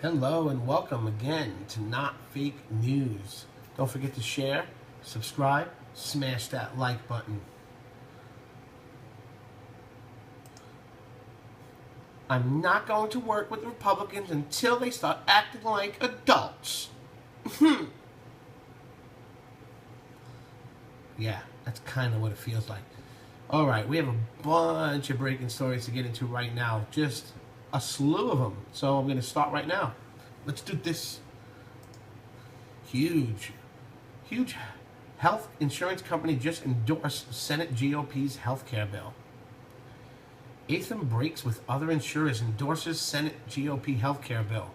Hello and welcome again to Not Fake News. Don't forget to share, subscribe, smash that like button. I'm not going to work with the Republicans until they start acting like adults. Yeah, that's kind of what it feels like. All right, we have a bunch of breaking stories to get into right now. Just a slew of them. So I'm going to start right now. Let's do this. Huge health insurance company just endorsed Senate GOP's health care bill. Anthem breaks with other insurers, endorses Senate GOP health care bill.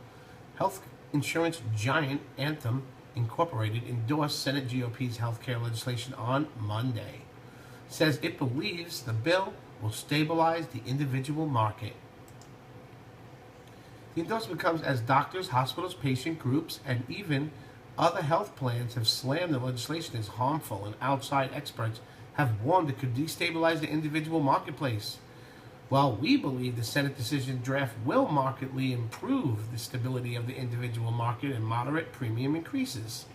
Health insurance giant Anthem Incorporated endorsed Senate GOP's health care legislation on Monday. Says it believes the bill will stabilize the individual market. The endorsement comes as doctors, hospitals, patient groups, and even other health plans have slammed the legislation as harmful, and outside experts have warned it could destabilize the individual marketplace. While we believe the Senate decision draft will markedly improve the stability of the individual market and moderate premium increases,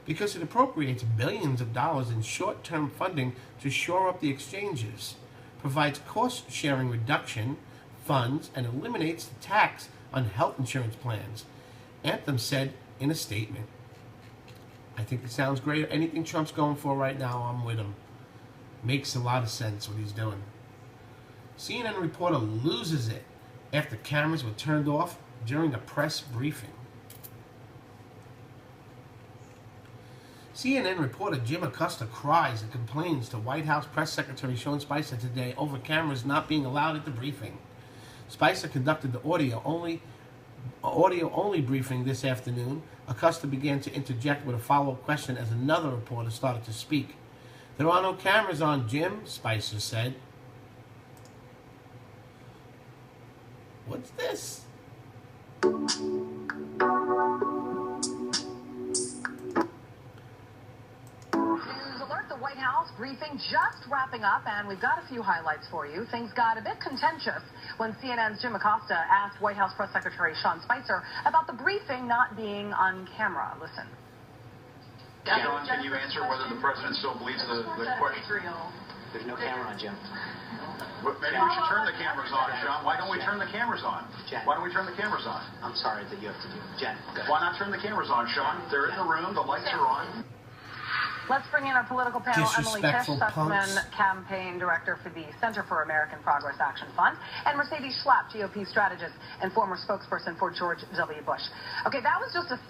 because it appropriates billions of dollars in short-term funding to shore up the exchanges, provides cost-sharing reduction funds, and eliminates the tax on health insurance plans, Anthem said in a statement. I think it sounds great. Anything Trump's going for right now, I'm with him. Makes a lot of sense what he's doing. CNN reporter loses it after cameras were turned off during a press briefing. CNN reporter Jim Acosta cries and complains to White House Press Secretary Sean Spicer today over cameras not being allowed at the briefing. Spicer conducted the audio-only briefing this afternoon. Acosta began to interject with a follow-up question as another reporter started to speak. "There are no cameras on, Jim," Spicer said. What's this? White House briefing just wrapping up, and we've got a few highlights for you. Things got a bit contentious when CNN's Jim Acosta asked White House Press Secretary Sean Spicer about the briefing not being on camera. Listen. Sean, can you answer whether the president still believes the question? There's no camera on, Jim. Well, maybe we should turn the cameras on, Sean. Why don't we turn the cameras on? Jen. Why don't we turn the cameers on? I'm sorry that you have to do. Jen, go ahead. Why not turn the cameras on, Sean? They're in the room. The lights are on. Let's bring in our political panel, Emily Tisch, punks. Sussman, Campaign Director for the Center for American Progress Action Fund, and Mercedes Schlapp, GOP strategist and former spokesperson for George W. Bush. Okay, that was just a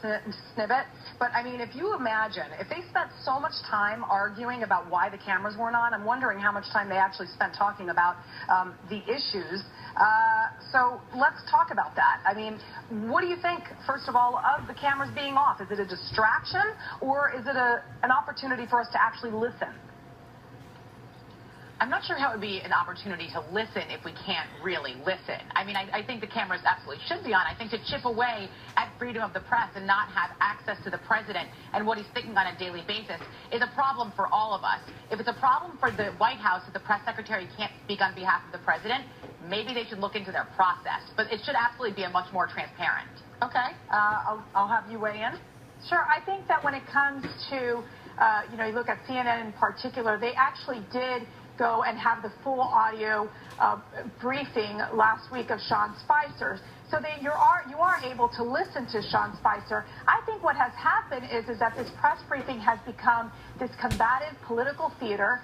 snippet, but I mean, if you imagine, if they spent so much time arguing about why the cameras weren't on, I'm wondering how much time they actually spent talking about the issues. So let's talk about that. I mean, what do you think, first of all, of the cameras being off? Is it a distraction, or is it an opportunity for us to actually listen? I'm not sure how it would be an opportunity to listen if we can't really listen. I mean, I think the cameras absolutely should be on. I think to chip away at freedom of the press and not have access to the president and what he's thinking on a daily basis is a problem for all of us. If it's a problem for the White House that the press secretary can't speak on behalf of the president, maybe they should look into their process. But it should absolutely be a much more transparent. Okay, I'll have you weigh in. Sure. I think that when it comes to, you look at CNN in particular, they actually did go and have the full audio briefing last week of Sean Spicer. So you are able to listen to Sean Spicer. I think what has happened is that this press briefing has become this combative political theater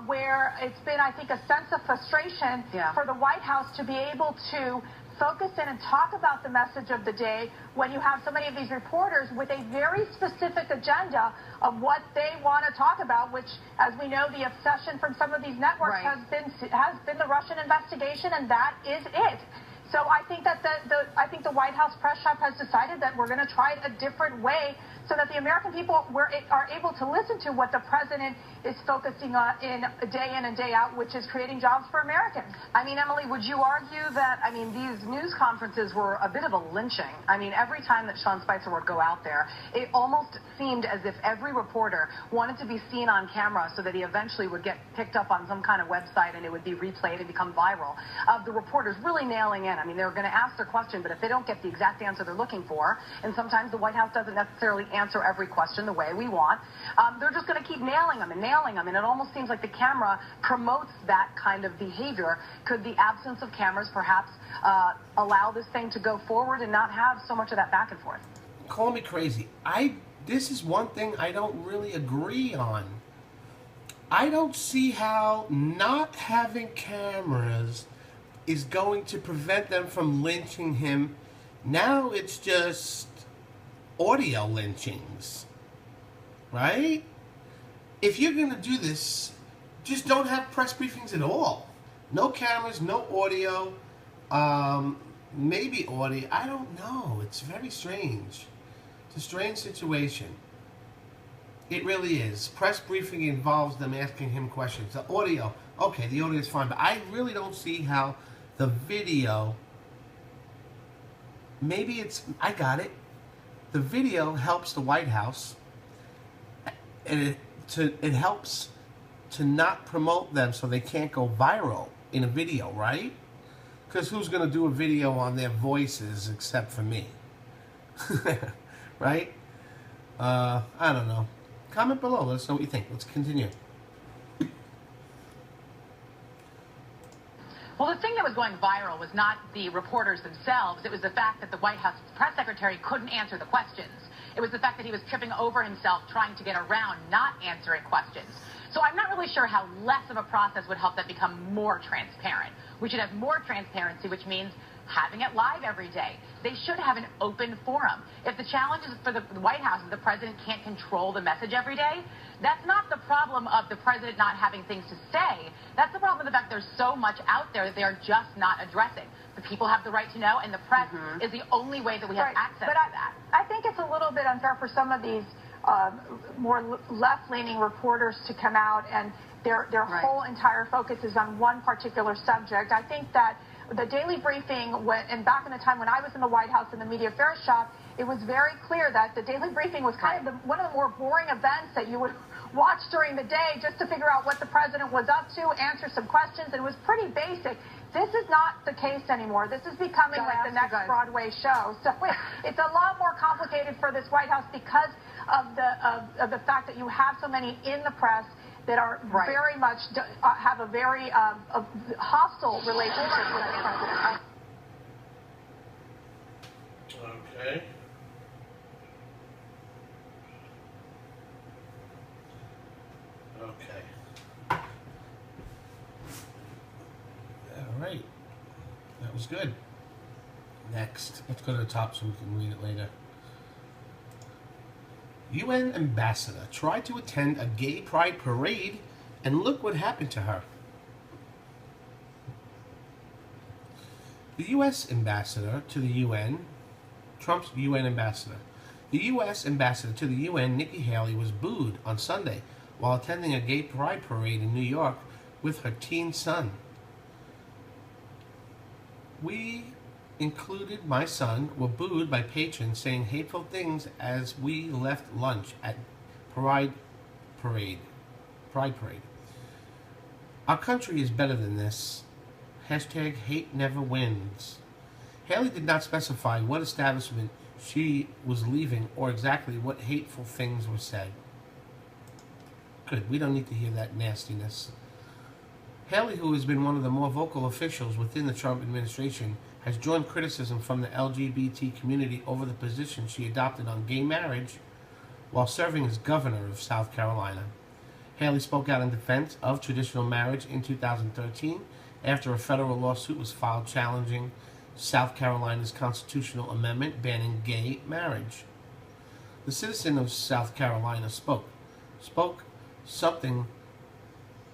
where it's been, I think, a sense of frustration for the White House to be able to focus in and talk about the message of the day when you have so many of these reporters with a very specific agenda of what they want to talk about, which, as we know, the obsession from some of these networks has been the Russian investigation, and that is it. So I think that the White House press shop has decided that we're going to try a different way so that the American people are able to listen to what the president is focusing on in and day out, which is creating jobs for Americans. I mean, Emily, would you argue that, I mean, these news conferences were a bit of a lynching? I mean, every time that Sean Spicer would go out there, it almost seemed as if every reporter wanted to be seen on camera so that he eventually would get picked up on some kind of website and it would be replayed and become viral, of the reporters really nailing in I mean, they're going to ask their question, but if they don't get the exact answer they're looking for, and sometimes the White House doesn't necessarily answer every question the way we want, they're just going to keep nailing them, and it almost seems like the camera promotes that kind of behavior. Could the absence of cameras perhaps allow this thing to go forward and not have so much of that back and forth? Call me crazy. This is one thing I don't really agree on. I don't see how not having cameras is going to prevent them from lynching him. Now it's just audio lynchings, right? If you're going to do this, just don't have press briefings at all. No cameras, no audio, maybe audio. I don't know. It's very strange. It's a strange situation. It really is. Press briefing involves them asking him questions. The audio, okay, the audio is fine, but I really don't see how the video, maybe it's, I got it. The video helps the White House, and it helps to not promote them so they can't go viral in a video, right? Because who's going to do a video on their voices except for me? Right? I don't know. Comment below. Let us know what you think. Let's continue. Well, the thing that was going viral was not the reporters themselves. It was the fact that the White House press secretary couldn't answer the questions. It was the fact that he was tripping over himself trying to get around not answering questions. So I'm not really sure how less of a process would help that become more transparent. We should have more transparency, which means having it live every day. They should have an open forum. If the challenge is for the White House is the president can't control the message every day, that's not the problem of the president not having things to say. That's the problem of the fact there's so much out there that they are just not addressing. The people have the right to know, and the press is the only way that we have access to that. I think it's a little bit unfair for some of these more left-leaning reporters to come out and their whole entire focus is on one particular subject. I think that the daily briefing, and back in the time when I was in the White House in the media affairs shop, it was very clear that the daily briefing was kind of one of the more boring events that you would watch during the day just to figure out what the president was up to, answer some questions, and it was pretty basic. This is not the case anymore. This is becoming like the next Broadway show. So it's a lot more complicated for this White House because of the fact that you have so many in the press that are very much have a very hostile relationship with the president. Okay. Okay. All right. That was good. Next. Let's go to the top so we can read it later. UN ambassador tried to attend a gay pride parade, and look what happened to her. The U.S. ambassador to the UN, Trump's UN ambassador. The U.S. ambassador to the UN, Nikki Haley, was booed on Sunday while attending a gay pride parade in New York with her teen son. We, included my son, were booed by patrons saying hateful things as we left lunch at Pride Parade. Our country is better than this. Hashtag hate never wins. Haley did not specify what establishment she was leaving or exactly what hateful things were said. Good, we don't need to hear that nastiness. Haley, who has been one of the more vocal officials within the Trump administration, has joined criticism from the LGBT community over the position she adopted on gay marriage while serving as governor of South Carolina. Haley spoke out in defense of traditional marriage in 2013 after a federal lawsuit was filed challenging South Carolina's constitutional amendment banning gay marriage. The citizen of South Carolina spoke something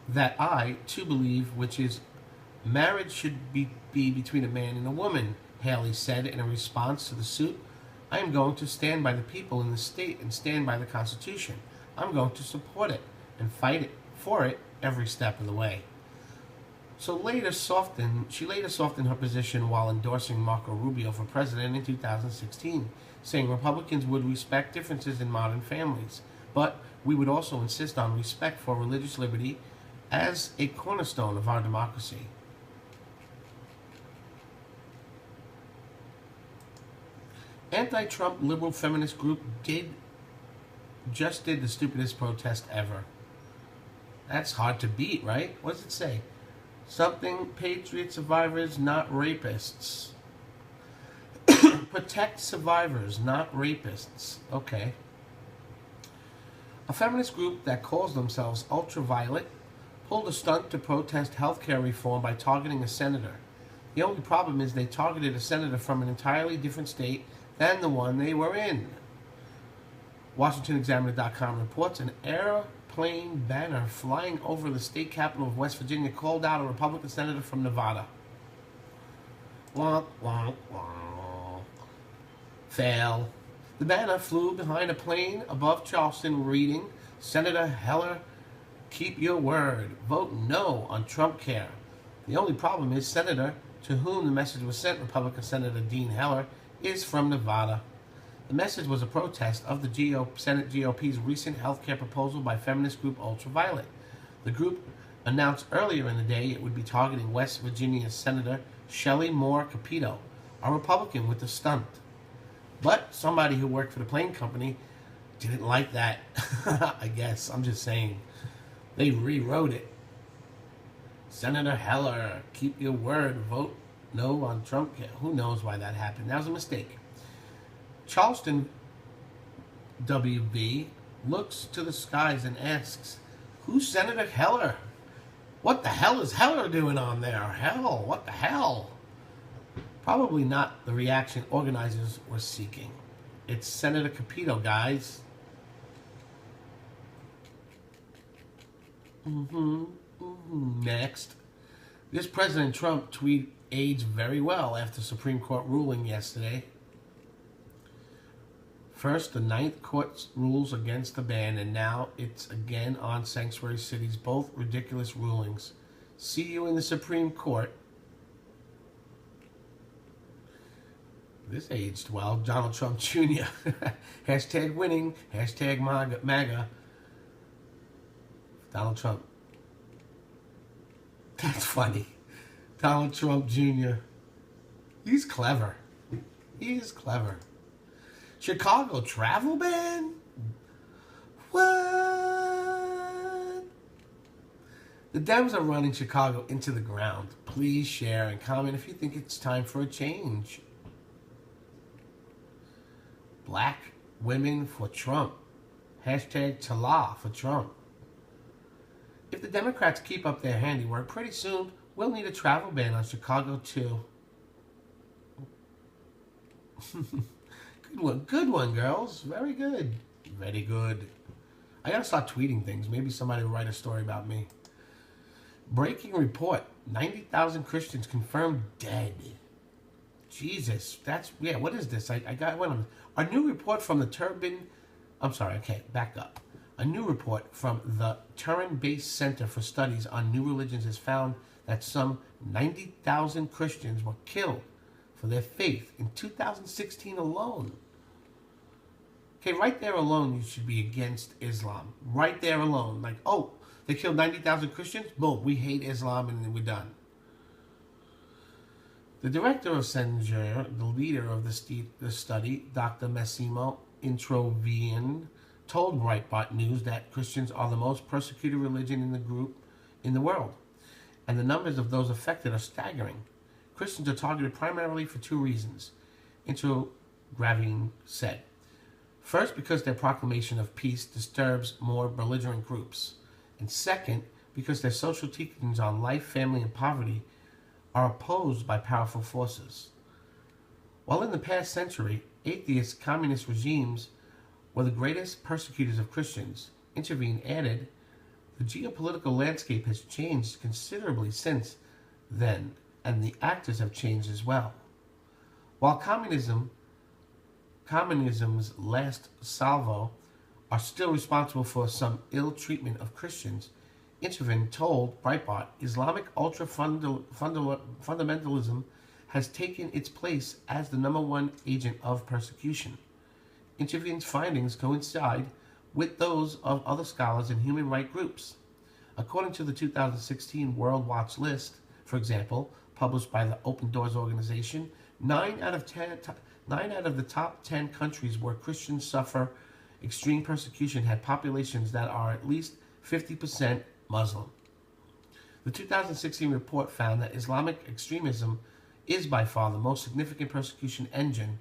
that I, too, believe, which is marriage should be between a man and a woman, Haley said in a response to the suit. I am going to stand by the people in the state and stand by the Constitution. I'm going to support it and fight for it every step of the way. She later softened her position while endorsing Marco Rubio for president in 2016, saying Republicans would respect differences in modern families, but we would also insist on respect for religious liberty as a cornerstone of our democracy. Anti-Trump liberal feminist group just did the stupidest protest ever. That's hard to beat, right? What does it say? Something, patriot survivors, not rapists. Protect survivors, not rapists. Okay. A feminist group that calls themselves Ultraviolet pulled a stunt to protest health care reform by targeting a senator. The only problem is they targeted a senator from an entirely different state than the one they were in. WashingtonExaminer.com reports an airplane banner flying over the state capital of West Virginia called out a Republican senator from Nevada. Wonk, wonk, wonk. Fail. The banner flew behind a plane above Charleston reading, Senator Heller, keep your word. Vote no on Trump care. The only problem is Senator, to whom the message was sent, Republican Senator Dean Heller, is from Nevada. The message was a protest of the Senate GOP's recent health care proposal by feminist group Ultraviolet. The group announced earlier in the day it would be targeting West Virginia Senator Shelley Moore Capito, a Republican with the stunt. But somebody who worked for the plane company didn't like that. I guess. I'm just saying. They rewrote it. Senator Heller, keep your word. Vote no on Trump. Who knows why that happened? That was a mistake. Charleston WB looks to the skies and asks, who's Senator Heller? What the hell is Heller doing on there? Hell, what the hell? Probably not the reaction organizers were seeking. It's Senator Capito, guys. Next. This President Trump tweet aged very well after Supreme Court ruling yesterday. First, the Ninth Court rules against the ban, and now it's again on sanctuary cities. Both ridiculous rulings. See you in the Supreme Court. This aged well. Donald Trump Jr. Hashtag winning. Hashtag MAGA. Donald Trump. That's funny. Donald Trump Jr. He's clever. He is clever. Chicago travel ban? What? The Dems are running Chicago into the ground. Please share and comment if you think it's time for a change. Black women for Trump. Hashtag Tala for Trump. If the Democrats keep up their handiwork, pretty soon we'll need a travel ban on Chicago too. Good one, girls. Very good. Very good. I gotta start tweeting things. Maybe somebody will write a story about me. Breaking report. 90,000 Christians confirmed dead. Jesus. What is this? A new report from the back up. A new report from the Turin-based Center for Studies on New Religions has found that some 90,000 Christians were killed for their faith in 2016 alone. Okay, right there alone, you should be against Islam. Right there alone. Like, oh, they killed 90,000 Christians? Boom, we hate Islam and we're done. The director of censure, the leader of the study, Dr. Massimo Introvian, told Breitbart News that Christians are the most persecuted religion in the world, and the numbers of those affected are staggering. Christians are targeted primarily for two reasons, Introvian said. First, because their proclamation of peace disturbs more belligerent groups, and second, because their social teachings on life, family, and poverty are opposed by powerful forces. While in the past century, atheist communist regimes were the greatest persecutors of Christians, Intervene added, the geopolitical landscape has changed considerably since then, and the actors have changed as well. While communism's last salvo are still responsible for some ill treatment of Christians, Intervene told Breitbart Islamic ultra-fundamentalism has taken its place as the number one agent of persecution. Intervene's findings coincide with those of other scholars and human rights groups. According to the 2016 World Watch list, for example, published by the Open Doors organization, 9 out of 9 out of the top 10 countries where Christians suffer extreme persecution had populations that are at least 50% Muslim. The 2016 report found that Islamic extremism is by far the most significant persecution engine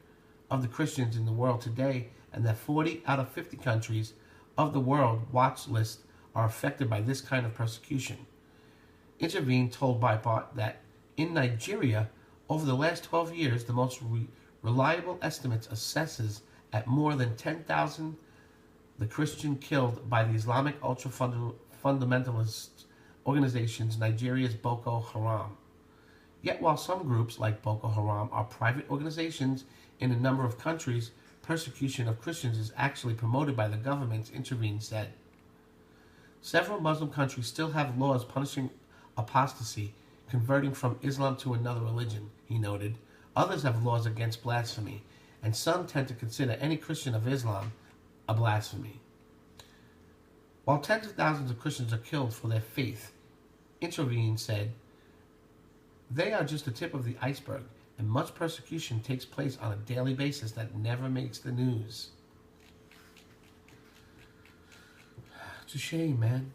of the Christians in the world today, and that 40 out of 50 countries of the world watch list are affected by this kind of persecution. Intervene told Breitbart that in Nigeria, over the last 12 years, the most reliable estimates assesses at more than 10,000 the Christian killed by the Islamic ultra-fundamentalist organizations Nigeria's Boko Haram. Yet while some groups like Boko Haram are private organizations in a number of countries, persecution of Christians is actually promoted by the governments, Intervene said. Several Muslim countries still have laws punishing apostasy, converting from Islam to another religion, he noted. Others have laws against blasphemy, and some tend to consider any Christian of Islam a blasphemy. While tens of thousands of Christians are killed for their faith, Intervene said, they are just the tip of the iceberg, and much persecution takes place on a daily basis that never makes the news. It's a shame, man.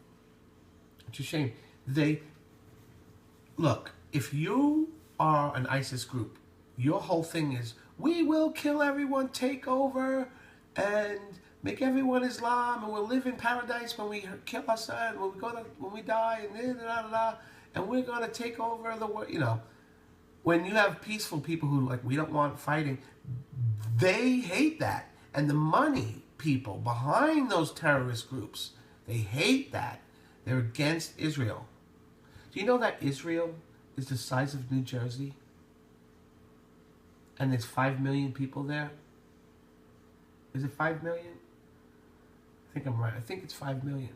It's a shame. Look, if you are an ISIS group, your whole thing is, we will kill everyone, take over, and make everyone Islam, and we'll live in paradise when we kill our son, when we die, and we're gonna take over the world. You know, when you have peaceful people who like, we don't want fighting, they hate that, and the money people behind those terrorist groups, they hate that. They're against Israel. Do you know that Israel is the size of New Jersey? And there's 5 million people there? Is it 5 million? I think I'm right. I think it's 5 million.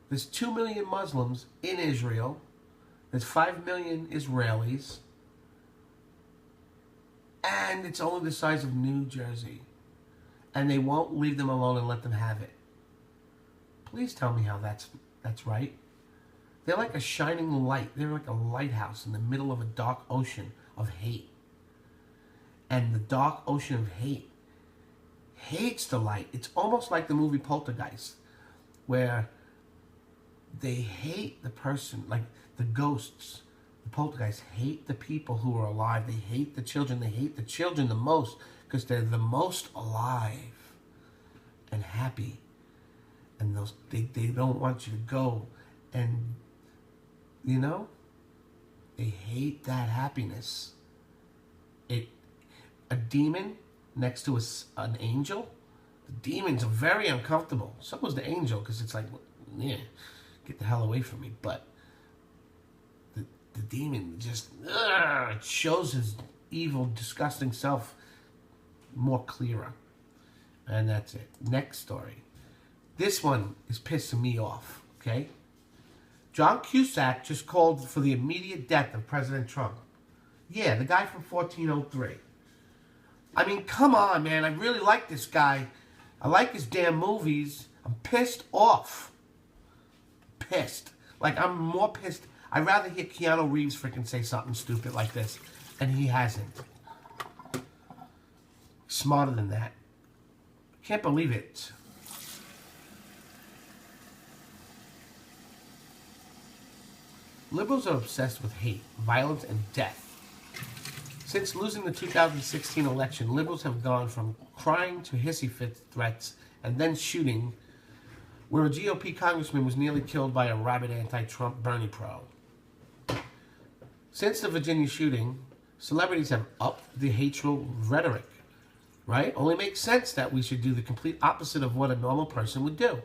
There's 2 million Muslims in Israel. There's 5 million Israelis. And it's only the size of New Jersey. And they won't leave them alone and let them have it. Please tell me how that's right. They're like a shining light. They're like a lighthouse in the middle of a dark ocean of hate. And the dark ocean of hate hates the light. It's almost like the movie Poltergeist, where they hate the person, like the ghosts. The poltergeists hate the people who are alive. They hate the children. They hate the children the most because they're the most alive and happy. And they don't want you to go. And, you know, they hate that happiness. A demon next to an angel, the demons are very uncomfortable. So was the angel, because it's like, yeah, get the hell away from me. But the demon just it shows his evil, disgusting self more clearer. And that's it. Next story. This one is pissing me off, okay? John Cusack just called for the immediate death of President Trump. Yeah, the guy from 1403. I mean, come on, man. I really like this guy. I like his damn movies. I'm pissed off. Pissed. Like, I'm more pissed. I'd rather hear Keanu Reeves freaking say something stupid like this. And he hasn't. Smarter than that. Can't believe it. Liberals are obsessed with hate, violence, and death. Since losing the 2016 election, liberals have gone from crying to hissy fit threats and then shooting, where a GOP congressman was nearly killed by a rabid anti-Trump Bernie pro. Since the Virginia shooting, celebrities have upped the hateful rhetoric, right? Only makes sense that we should do the complete opposite of what a normal person would do.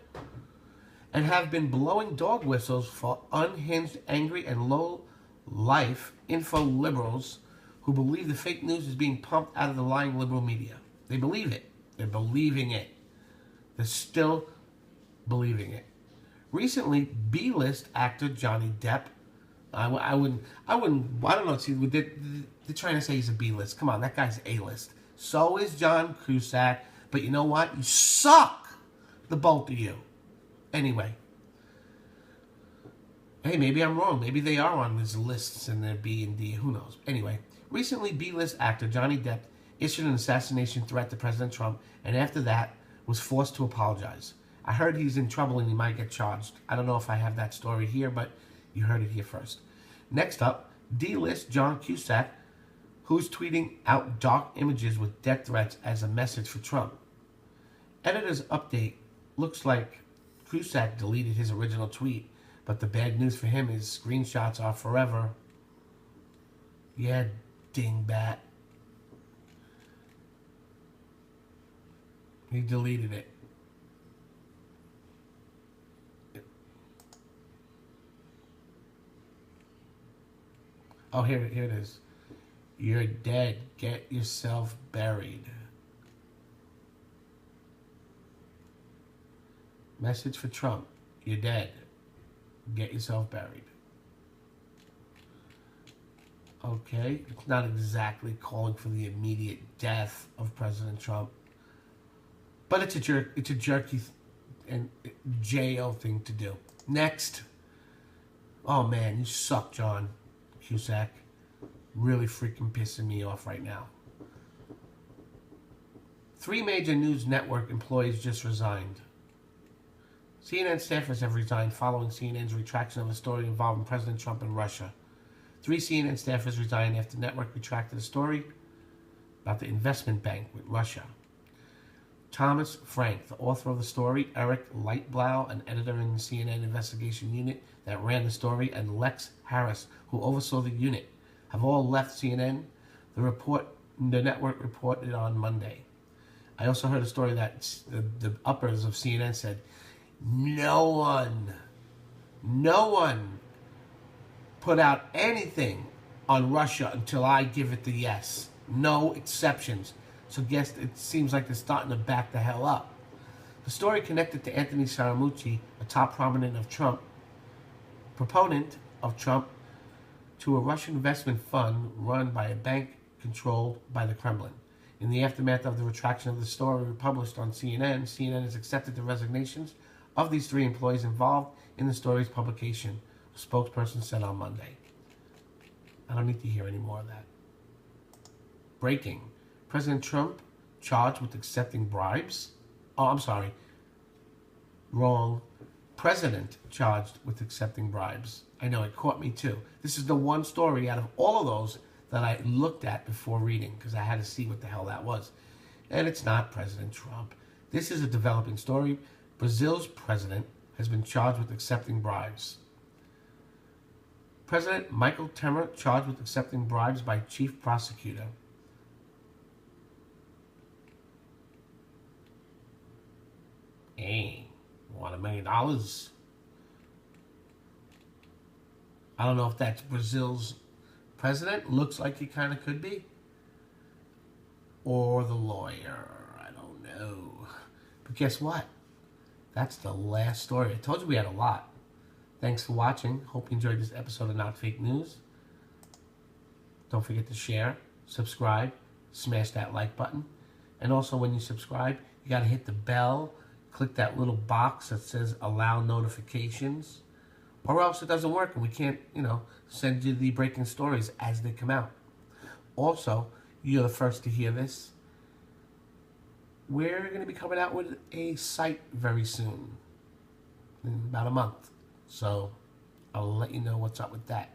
And have been blowing dog whistles for unhinged, angry, and low-life info-liberals who believe the fake news is being pumped out of the lying liberal media. They believe it. They're believing it. They're still believing it. Recently, B-list actor Johnny Depp, I don't know, see, they're trying to say he's a B-list. Come on, that guy's A-list. So is John Cusack, but you know what? You suck, the both of you. Anyway. Hey, maybe I'm wrong. Maybe they are on these lists and they're B and D. Who knows? Anyway. Recently, B-list actor Johnny Depp issued an assassination threat to President Trump, and after that was forced to apologize. I heard he's in trouble and he might get charged. I don't know if I have that story here, but you heard it here first. Next up, D-list John Cusack, who's tweeting out dark images with death threats as a message for Trump. Editor's update: looks like Cusack deleted his original tweet, but the bad news for him is screenshots are forever. Yeah, dingbat. He deleted it. Oh, here it is. You're dead. Get yourself buried. Message for Trump. You're dead. Get yourself buried. Okay. It's not exactly calling for the immediate death of President Trump. But it's a jerky and jail thing to do. Next. Oh man, you suck, John Cusack. Really freaking pissing me off right now. 3 major news network employees just resigned. CNN staffers have resigned following CNN's retraction of a story involving President Trump and Russia. 3 CNN staffers resigned after the network retracted a story about the investment bank with Russia. Thomas Frank, the author of the story, Eric Lightblow, an editor in the CNN investigation unit that ran the story, and Lex Harris, who oversaw the unit, have all left CNN. The network reported on Monday. I also heard a story that the uppers of CNN said, no one put out anything on Russia until I give it the yes. No exceptions. So guess it seems like they're starting to back the hell up. The story connected to Anthony Scaramucci, a top proponent of Trump, to a Russian investment fund run by a bank controlled by the Kremlin. In the aftermath of the retraction of the story published on CNN, CNN has accepted the resignations of these 3 employees involved in the story's publication, a spokesperson said on Monday. I don't need to hear any more of that. Breaking. President Trump charged with accepting bribes? Oh, I'm sorry. Wrong. President charged with accepting bribes. I know, it caught me too. This is the one story out of all of those that I looked at before reading because I had to see what the hell that was. And it's not President Trump. This is a developing story. Brazil's president has been charged with accepting bribes. President Michael Temer charged with accepting bribes by chief prosecutor. Hey, want $1 million? I don't know if that's Brazil's president. Looks like he kind of could be. Or the lawyer. I don't know. But guess what? That's the last story. I told you we had a lot. Thanks for watching. Hope you enjoyed this episode of Not Fake News. Don't forget to share, subscribe, smash that like button. And also when you subscribe, you got to hit the bell. Click that little box that says allow notifications. Or else it doesn't work and we can't, send you the breaking stories as they come out. Also, you're the first to hear this. We're going to be coming out with a site very soon. In about a month. So, I'll let you know what's up with that.